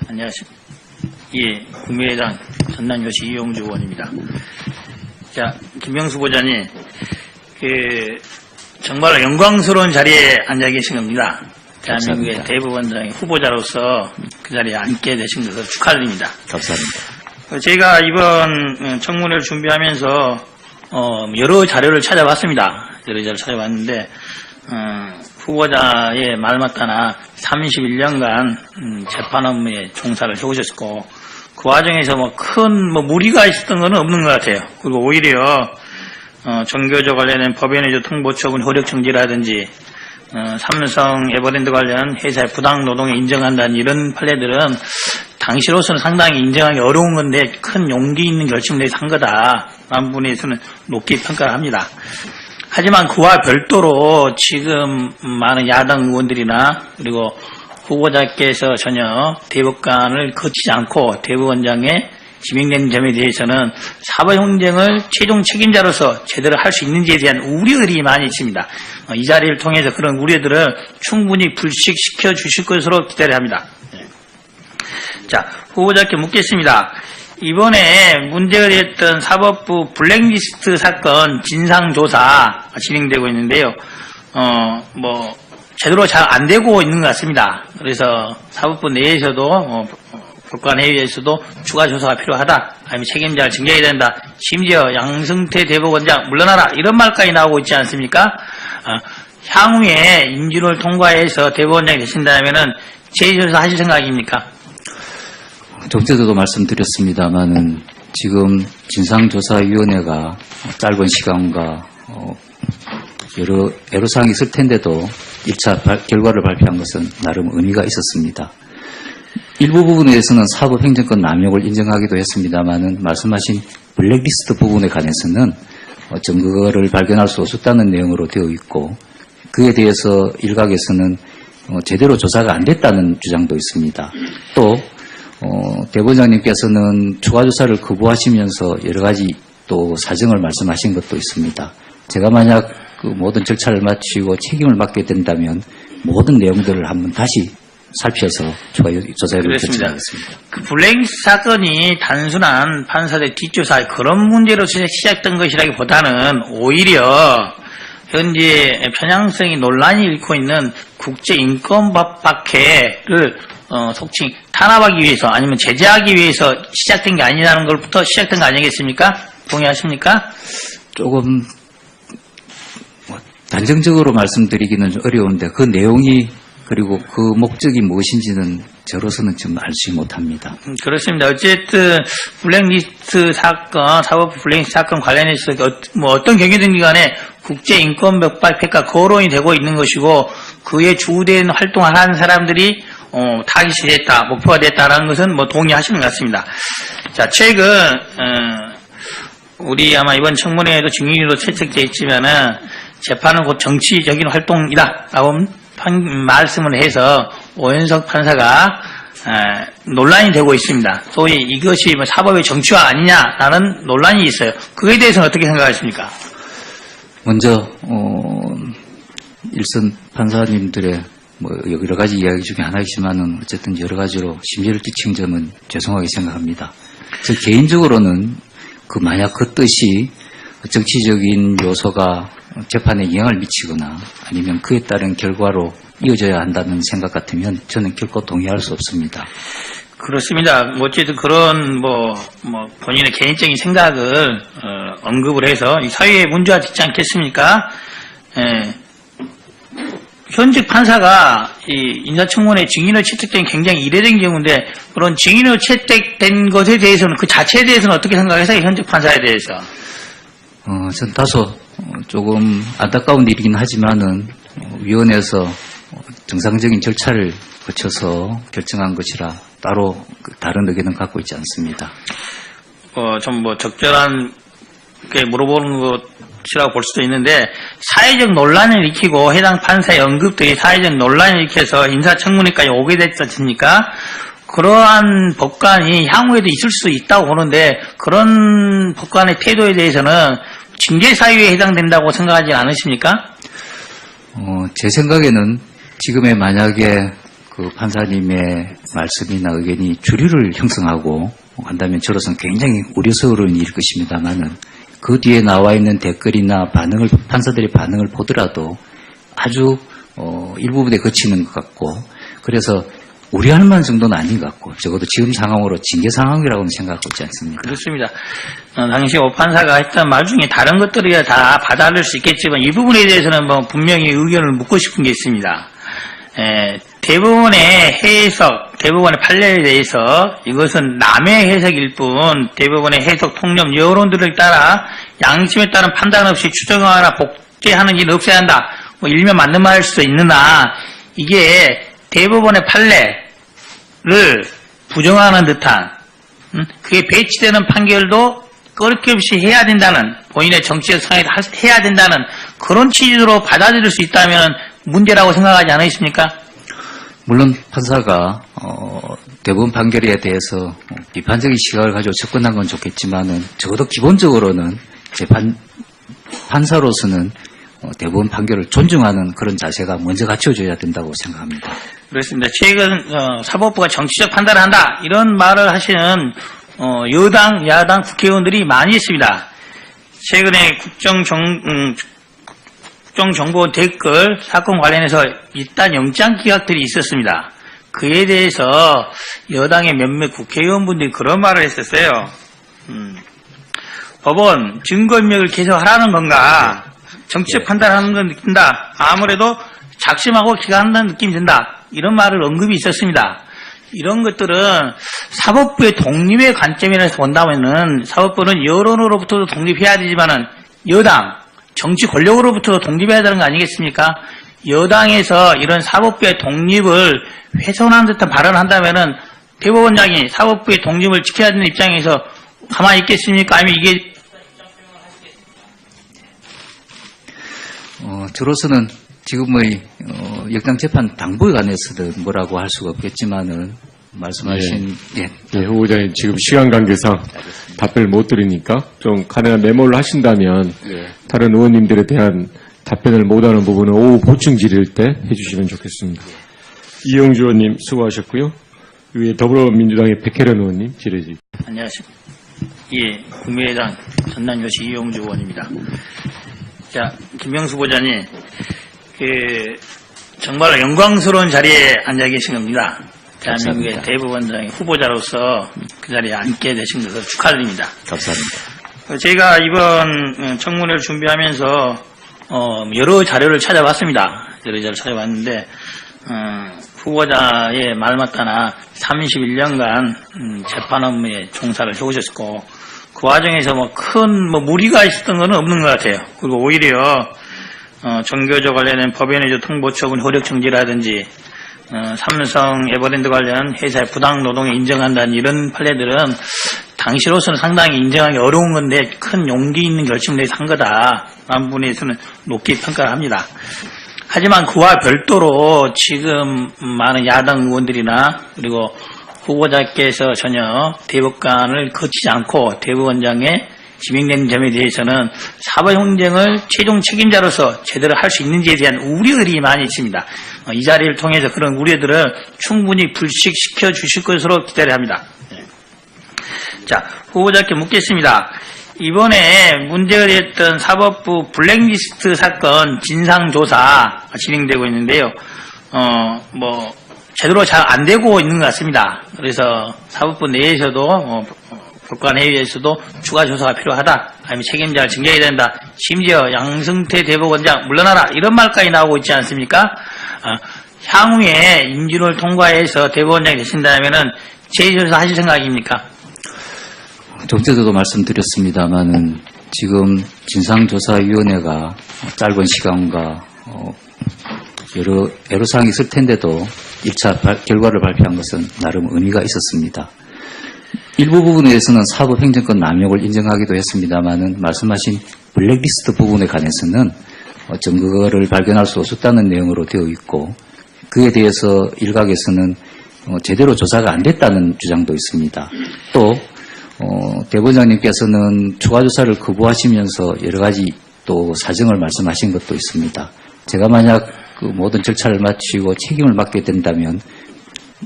안녕하십니까. 예, 국민의당 전남교시 이용주 의원입니다. 자, 김명수 후보자님, 정말 영광스러운 자리에 앉아 계신 겁니다. 대한민국의 대법원장의 후보자로서 그 자리에 앉게 되신 것을 축하드립니다. 감사합니다. 제가 이번 청문회를 준비하면서 여러 자료를 찾아봤습니다. 여러 자료를 찾아봤는데 후보자의 말마따나 31년간 재판 업무에 종사를 해오셨고 그 과정에서 큰 무리가 있었던 건 없는 것 같아요. 그리고 오히려 정교조 관련된 법인회주 통보처분 효력 정지라든지 삼성 에버랜드 관련 회사의 부당 노동에 인정한다는 이런 판례들은 당시로서는 상당히 인정하기 어려운 건데 큰 용기 있는 결심을 해서 한 거다. 라는 부분에서는 높게 평가를 합니다. 하지만 그와 별도로 지금 많은 야당 의원들이나 그리고 후보자께서 전혀 대법관을 거치지 않고 대법원장에 지명된 점에 대해서는 사법형정을 최종 책임자로서 제대로 할 수 있는지에 대한 우려들이 많이 있습니다. 이 자리를 통해서 그런 우려들을 충분히 불식시켜 주실 것으로 기대를 합니다. 자, 후보자께 묻겠습니다. 이번에 문제가 됐던 사법부 블랙리스트 사건 진상조사 진행되고 있는데요. 제대로 잘 안 되고 있는 것 같습니다. 그래서 사법부 내에서도 법관회의에서도 추가 조사가 필요하다. 아니면 책임자를 징계해야 된다. 심지어 양승태 대법원장 물러나라. 이런 말까지 나오고 있지 않습니까? 향후에 인준을 통과해서 대법원장이 되신다면은 재조사 하실 생각입니까? 좀 전에도 말씀드렸습니다만은 지금 진상조사위원회가 짧은 시간과 여러 애로사항이 있을 텐데도 1차 결과를 발표한 것은 나름 의미가 있었습니다. 일부 부분에서는 사법행정권 남용을 인정하기도 했습니다만은 말씀하신 블랙리스트 부분에 관해서는 증거를 발견할 수 없었다는 내용으로 되어 있고 그에 대해서 일각에서는 제대로 조사가 안 됐다는 주장도 있습니다. 또 대법원장님께서는 추가 조사를 거부하시면서 여러 가지 또 사정을 말씀하신 것도 있습니다. 제가 만약 그 모든 절차를 마치고 책임을 맡게 된다면 모든 내용들을 한번 다시 살펴서 추가 조사를 결정하겠습니다. 그 블랙리스트 사건이 단순한 판사들 뒷조사 그런 문제로 시작된 것이라기보다는 오히려 현재 편향성이 논란이 일고 있는 국제인권법학회를 속칭 탄압하기 위해서 아니면 제재하기 위해서 시작된 게 아니라는 것부터 시작된 거 아니겠습니까? 동의하십니까? 조금 단정적으로 말씀드리기는 좀 어려운데 그 내용이 그리고 그 목적이 무엇인지는 저로서는 좀 알지 못합니다. 그렇습니다. 어쨌든 블랙리스트 사건, 사법부 블랙리스트 사건 관련해서 어떤 경위든 간에 국제인권법학회가 거론이 되고 있는 것이고 그에 주된 활동을 하는 사람들이 타깃이 됐다, 목표가 됐다라는 것은 동의하시는 것 같습니다. 자, 최근 우리 아마 이번 청문회에도 증인으로 채택되어 있지만은 재판은 곧 정치적인 활동이다라고 말씀을 해서 오현석 판사가 논란이 되고 있습니다. 소위 이것이 사법의 정치화 아니냐라는 논란이 있어요. 그에 대해서는 어떻게 생각하십니까? 먼저 일선 판사님들의 여러 가지 이야기 중에 하나이지만은 어쨌든 여러 가지로 심려를 끼친 점은 죄송하게 생각합니다. 저 개인적으로는 만약 그 뜻이 정치적인 요소가 재판에 영향을 미치거나 아니면 그에 따른 결과로 이어져야 한다는 생각 같으면 저는 결코 동의할 수 없습니다. 그렇습니다. 어쨌든 그런 본인의 개인적인 생각을 언급을 해서 이 사회에 문제가 되지 않겠습니까? 현직 판사가 이 인사청문회 증인으로 채택된 굉장히 이례적인 경우인데 그런 증인으로 채택된 것에 대해서는 그 자체에 대해서는 어떻게 생각하세요? 현직 판사에 대해서? 전 다소 조금 안타까운 일이긴 하지만은 위원회에서 정상적인 절차를 거쳐서 결정한 것이라 따로 다른 의견은 갖고 있지 않습니다. 좀 적절하게 물어보는 것이라고 볼 수도 있는데 사회적 논란을 일으키고 해당 판사의 언급들이 사회적 논란을 일으켜서 인사청문회까지 오게 됐지 않습니까? 그러한 법관이 향후에도 있을 수 있다고 보는데 그런 법관의 태도에 대해서는 징계 사유에 해당된다고 생각하지 않으십니까? 제 생각에는 지금의 만약에 그 판사님의 말씀이나 의견이 주류를 형성하고 한다면 저로서는 굉장히 우려스러운 일일 것입니다만은 그 뒤에 나와 있는 댓글이나 판사들의 반응을 보더라도 아주 일부분에 그치는 것 같고, 그래서 우려할 만한 정도는 아닌 것 같고, 적어도 지금 상황으로 징계 상황이라고는 생각하고 있지 않습니다. 그렇습니다. 당시 오 판사가 했던 말 중에 다른 것들이야 다 받아들일 수 있겠지만 이 부분에 대해서는 뭐 분명히 의견을 묻고 싶은 게 있습니다. 대부분의 해석, 대부분의 판례에 대해서 이것은 남의 해석일 뿐 대부분의 해석 통념 여론들에 따라 양심에 따른 판단 없이 추정하거나 복제하는 일은 없어야 한다. 뭐 일면 맞는 말일 수도 있으나 이게 대부분의 판례를 부정하는 듯한 그게 배치되는 판결도 꺼리낌 없이 해야 된다는, 본인의 정치적 상황에서 해야 된다는 그런 취지로 받아들일 수 있다면 문제라고 생각하지 않으십니까? 물론 판사가 대법원 판결에 대해서 비판적인 시각을 가지고 접근한 건 좋겠지만은 적어도 기본적으로는 판사로서는 대법원 판결을 존중하는 그런 자세가 먼저 갖춰져야 된다고 생각합니다. 그렇습니다. 최근 사법부가 정치적 판단을 한다 이런 말을 하시는 여당, 야당 국회의원들이 많이 있습니다. 최근에 국정정보 댓글 사건 관련해서 일단 영장 기각들이 있었습니다. 그에 대해서 여당의 몇몇 국회의원분들이 그런 말을 했었어요. 법원 증거인멸을 계속 하라는 건가? 정치적 판단하는 걸 느낀다. 아무래도 작심하고 기각한다는 느낌이 든다. 이런 말을 언급이 있었습니다. 이런 것들은 사법부의 독립의 관점에서 본다면은 사법부는 여론으로부터도 독립해야 되지만은 여당, 정치 권력으로부터 독립해야 되는 거 아니겠습니까? 여당에서 이런 사법부의 독립을 훼손하는 듯한 발언을 한다면은 대법원장이 사법부의 독립을 지켜야 되는 입장에서 가만히 있겠습니까? 아니면 이게 저로서는 지금의 역당재판 당부에 관해서는 뭐라고 할 수가 없겠지만은 말씀하신 후보자님 지금 시간 관계상 답변을 못 드리니까 좀 가능한 메모를 하신다면 다른 의원님들에 대한 답변을 못하는 부분은 오후 보충 질의일 때 해주시면 좋겠습니다. 이영주 의원님 수고하셨고요. 위에 더불어민주당의 백혜련 의원님 질의 주십시오. 안녕하십니까. 예, 국민의당 전남교시 이영주 의원입니다. 자, 김명수 보좌님, 정말 영광스러운 자리에 앉아 계신 겁니다. 대한민국의 감사합니다. 대법원장의 후보자로서 그 자리에 앉게 되신 것을 축하드립니다. 감사합니다. 제가 이번 청문회를 준비하면서 여러 자료를 찾아봤습니다. 여러 자료를 찾아봤는데 후보자의 말마따나 31년간 재판 업무에 종사를 해오셨고 그 과정에서 큰 무리가 있었던 건 없는 것 같아요. 그리고 오히려 정교조 관련된 법인의조 통보처분 효력 정지라든지 삼성 에버랜드 관련 회사의 부당 노동에 인정한다는 이런 판례들은 당시로서는 상당히 인정하기 어려운 건데 큰 용기 있는 결심을 해서 한 거다. 라는 부분에서는 높게 평가를 합니다. 하지만 그와 별도로 지금 많은 야당 의원들이나 그리고 후보자께서 전혀 대법관을 거치지 않고 대법원장에 지명된 점에 대해서는 사법형정을 최종 책임자로서 제대로 할 수 있는지에 대한 우려들이 많이 있습니다. 이 자리를 통해서 그런 우려들을 충분히 불식시켜 주실 것으로 기대를 합니다. 자, 후보자께 묻겠습니다. 이번에 문제가 됐던 사법부 블랙리스트 사건 진상조사 진행되고 있는데요. 제대로 잘 안 되고 있는 것 같습니다. 그래서 사법부 내에서도 법관회의에서도 추가 조사가 필요하다. 아니면 책임자를 징계해야 된다. 심지어 양승태 대법원장 물러나라. 이런 말까지 나오고 있지 않습니까? 향후에 인준을 통과해서 대법원장이 되신다면은 재조사 하실 생각입니까? 좀 전에도 말씀드렸습니다만은 지금 진상조사위원회가 짧은 시간과 여러 애로사항이 있을 텐데도 1차 결과를 발표한 것은 나름 의미가 있었습니다. 일부 부분에서는 사법행정권 남용을 인정하기도 했습니다만은 말씀하신 블랙리스트 부분에 관해서는 증거를 발견할 수 없었다는 내용으로 되어 있고 그에 대해서 일각에서는 제대로 조사가 안 됐다는 주장도 있습니다. 또 대법원장님께서는 추가 조사를 거부하시면서 여러 가지 또 사정을 말씀하신 것도 있습니다. 제가 만약 그 모든 절차를 마치고 책임을 맡게 된다면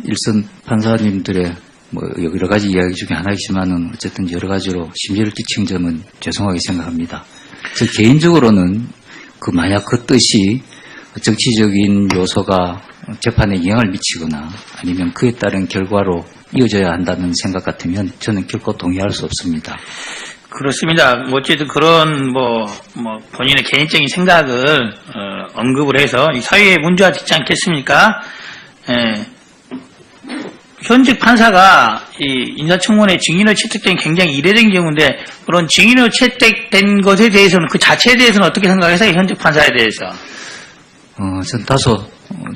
일선 판사님들의 뭐 여러 가지 이야기 중에 하나이지만은 어쨌든 여러 가지로 심려를 끼친 점은 죄송하게 생각합니다. 저 개인적으로는 만약 그 뜻이 정치적인 요소가 재판에 영향을 미치거나 아니면 그에 따른 결과로 이어져야 한다는 생각 같으면 저는 결코 동의할 수 없습니다. 그렇습니다. 어쨌든 그런 본인의 개인적인 생각을 언급을 해서 이 사회에 문제가 되지 않겠습니까? 현직 판사가 이 인사청문회 증인으로 채택된 굉장히 이례적인 경우인데 그런 증인으로 채택된 것에 대해서는 그 자체에 대해서는 어떻게 생각하세요? 현직 판사에 대해서? 전 다소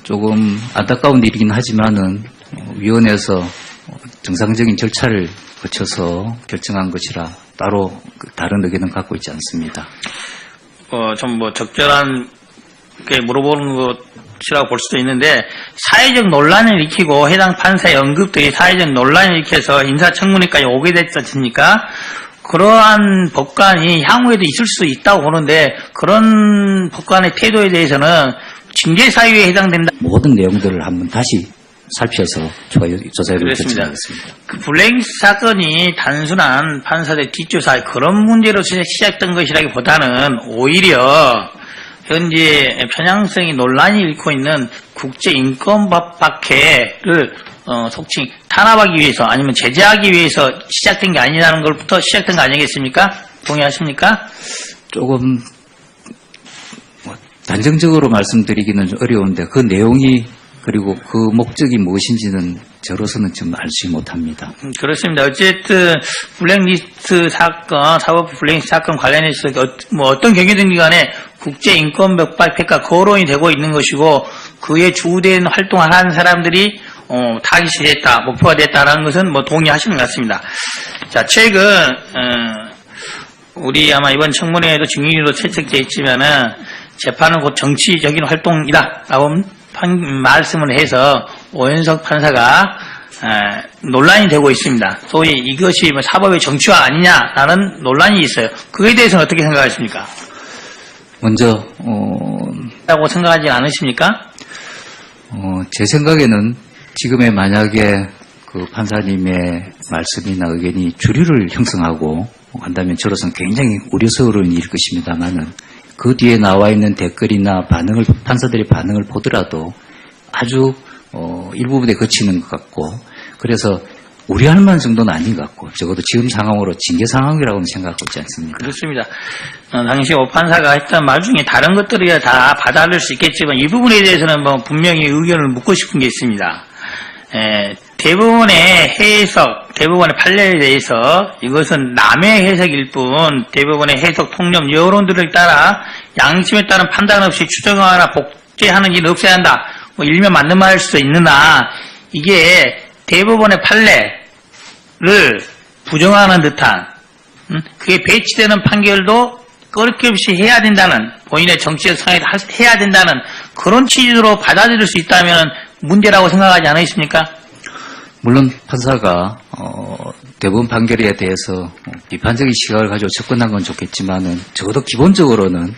조금 안타까운 일이긴 하지만은 위원회에서 정상적인 절차를 거쳐서 결정한 것이라 따로 다른 의견은 갖고 있지 않습니다. 좀 적절한 게 물어보는 것이라고 볼 수도 있는데 사회적 논란을 일으키고 해당 판사의 언급들이 사회적 논란을 일으켜서 인사청문회까지 오게 됐지 않습니까? 그러한 법관이 향후에도 있을 수 있다고 보는데 그런 법관의 태도에 대해서는 징계 사유에 해당된다. 모든 내용들을 한번 다시 살펴서 조사해보도록 결정하겠습니다. 그 블랙리스트 사건이 단순한 판사들 뒷조사 그런 문제로 시작된 것이라기보다는 오히려 현재 편향성이 논란이 일고 있는 국제인권법학회를 속칭 탄압하기 위해서 아니면 제재하기 위해서 시작된 게 아니라는 것부터 시작된 거 아니겠습니까? 동의하십니까? 조금 단정적으로 말씀드리기는 좀 어려운데 그 내용이 그리고 그 목적이 무엇인지는 저로서는 좀 알지 못합니다. 그렇습니다. 어쨌든 블랙리스트 사건, 사법 블랙리스트 사건 관련해서 어떤 경위든 간에 국제인권법학회가 거론이 되고 있는 것이고 그에 주된 활동을 하는 사람들이 타깃이 됐다, 목표가 됐다라는 것은 동의하시는 것 같습니다. 자, 최근 우리 아마 이번 청문회에도 증인으로 채택되어 있지만은 재판은 곧 정치적인 활동이다라고 말씀을 해서 오현석 판사가 논란이 되고 있습니다. 소위 이것이 사법의 정치화 아니냐라는 논란이 있어요. 그에 대해서는 어떻게 생각하십니까? 먼저 라고 생각하지 않으십니까? 제 생각에는 지금의 만약에 그 판사님의 말씀이나 의견이 주류를 형성하고 한다면 저로서는 굉장히 우려스러운 일일 것입니다만은 그 뒤에 나와 있는 댓글이나 판사들의 반응을 보더라도 아주 일부분에 그치는 것 같고 그래서 우려할 만한 정도는 아닌 것 같고 적어도 지금 상황으로 징계 상황이라고는 생각하고 있지 않습니다. 그렇습니다. 당시 오 판사가 했던 말 중에 다른 것들이 다 받아들일 수 있겠지만 이 부분에 대해서는 분명히 의견을 묻고 싶은 게 있습니다. 대부분의 해석, 대부분의 판례에 대해서 이것은 남의 해석일 뿐 대부분의 해석, 통념, 여론들에 따라 양심에 따른 판단 없이 추정하거나 복제하는 일은 없어야 한다. 일면 맞는 말일 수도 있으나 이게 대부분의 판례를 부정하는 듯한 그게 배치되는 판결도 꺼리낌 없이 해야 된다는 본인의 정치적 성향에 해야 된다는 그런 취지로 받아들일 수 있다면 문제라고 생각하지 않으십니까? 물론 판사가 대법원 판결에 대해서 비판적인 시각을 가지고 접근한 건 좋겠지만은 적어도 기본적으로는